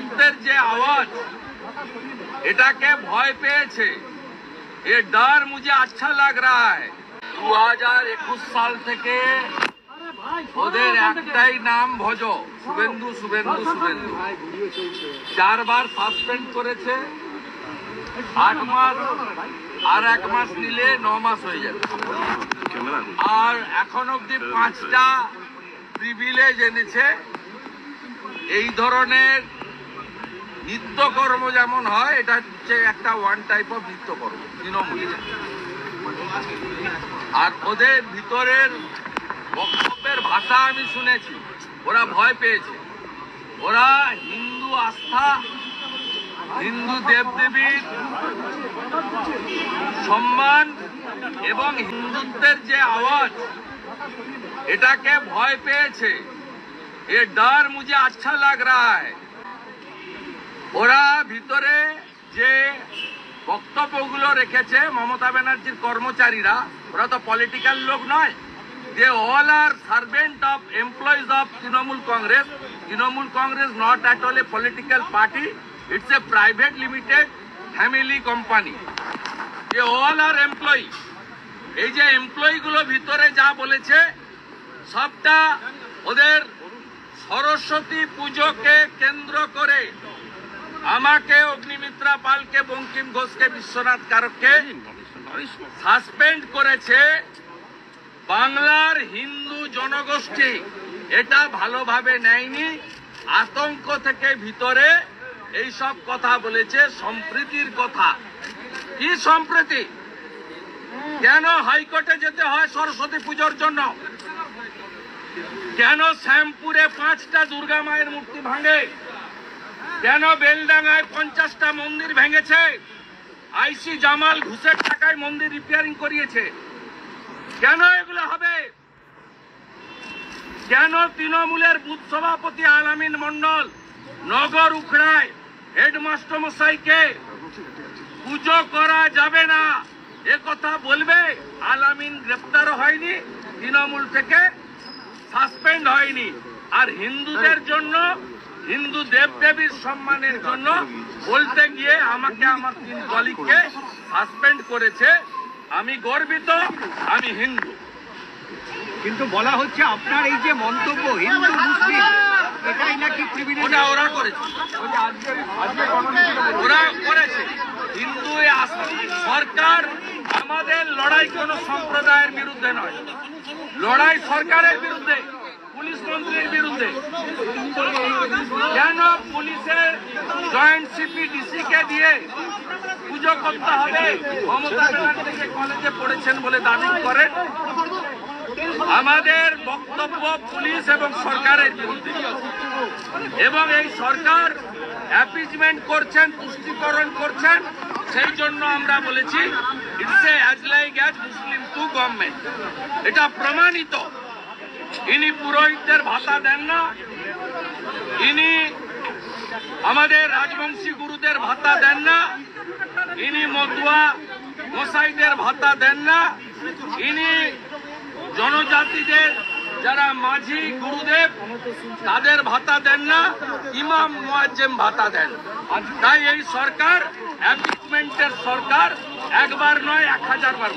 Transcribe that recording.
হিন্দুত্বের যে আওয়াজ এটাকে ভয় পেয়েছে। ये डर मुझे अच्छा लग रहा है। 2021 সাল থেকে ওদের একটাই নাম ভজ, শুভেন্দু শুভেন্দু শুভেন্দু। 4 বার সাসপেন্ড করেছে, 8 মাস আর 1 মাস নিলে 9 মাস হয়ে যাবে। আর এখন অব্দি 5টা প্রিভিলেজ এনেছে। এই ধরনের নিত্যকর্ম যেমন হয়, এটা হচ্ছে একটা ওয়ান টাইপ অফ নিত্যকর্ম তৃণমূল। আর ওদের ভিতরের বক্তব্যের ভাষা আমি শুনেছি, ওরা ভয় পেয়েছে। ওরা হিন্দু আস্থা, হিন্দু দেবদেবীর সম্মান এবং হিন্দুত্বের যে আওয়াজ এটাকে ভয় পেয়েছে। ये डर मुझे अच्छा लग रहा है। ওরা ভিতরে যে বক্তব্যগুলো রেখেছে মমতা ব্যানার্জির কর্মচারীরা, ওরা তো পলিটিক্যাল লোক নয়। They all are servant of employees of Trinamool Congress. Trinamool Congress not at all a political party, it's a private limited family company. They all are employee. এই যে এমপ্লয়িগুলো ভিতরে যা বলেছে সবটা ওদের সরস্বতী পুজোকে কেন্দ্র করে আমাকে, অগ্নিমিত্রা পালকে, বঙ্কিম ঘোষকে, বিশ্বনাথ কারককে সাসপেন্ড করেছে। বাংলার হিন্দু জনগোষ্ঠী এটা ভালোভাবে নেয়নি, আতঙ্ক থেকে ভিতরে এই সব কথা বলেছে। সম্প্রীতির কথা। কি সম্প্রীতি? কেন হাইকোর্টে যেতে হয় সরস্বতী পুজোর জন্য? কেন শ্যামপুরে 5টা দুর্গা মায়ের মূর্তি ভাঙে? কেন বেলডাঙ্গায় 50টা মন্দির ভেঙেছে? আইসি জামাল ঘুষের টাকায় মন্দির রিপেয়ারিং করিয়েছে। কেন এগুলো হবে? কেন তৃণমূলের বুথ সভাপতি আলামিন মন্ডল নগর উখড়ায় হেডমাস্টার মশাইকে পুজো করা যাবে না এ কথা বলবে? আলামিন গ্রেপ্তার হয়নি, তৃণমূল থেকে সাসপেন্ড হয়নি। আর হিন্দুদের জন্য, হিন্দু দেবদেবীর সম্মানের জন্য বলতে গিয়ে আমাকে, আমার 3 কলিগকে সাসপেন্ড করেছে। আমি গর্বিত, আমি হিন্দু। কিন্তু বলা হচ্ছে আপনার এই যে মন্তব্য হিন্দু মুসলিম এটাই নাকি প্রিভিলেজ। ওরা করেছে, ওরা করেছে। হিন্দু সরকার, আমাদের লড়াই কোন সম্প্রদায়ের বিরুদ্ধে নয়, লড়াই সরকারের বিরুদ্ধে, পুলিশ মন্ত্রীর বিরুদ্ধে। কেন পুলিশের জয়েন্ট সিপি ডিসি কে দিয়ে পুজো করতে হবে? মমতা ব্যানার্জি কলেজে পড়েছেন বলে দাবি করেন। আমাদের বক্তব্য পুলিশ এবং সরকারের বিরুদ্ধে, এবং এই সরকার অ্যাপিজমেন্ট করছেন, তুষ্টিকরণ করছেন। সেই জন্য আমরা বলেছি it's a as like as Muslim two government. এটা প্রমাণিত। ইনি পুরোহিতদের ভাতা দেন না, ইনি আমাদের রাজবংশী গুরুদের ভাতা দেন না, ইনি মতুয়া মশাইদের ভাতা দেন না, ইনি জনজাতিদের যারা মাঝি গুরুদেব তাদের ভাতা দেন না, ইমাম মুয়াজ্জেম ভাতা দেন। তাই এই সরকার অ্যাপিজমেন্টের সরকার, একবার নয় 1000 বার।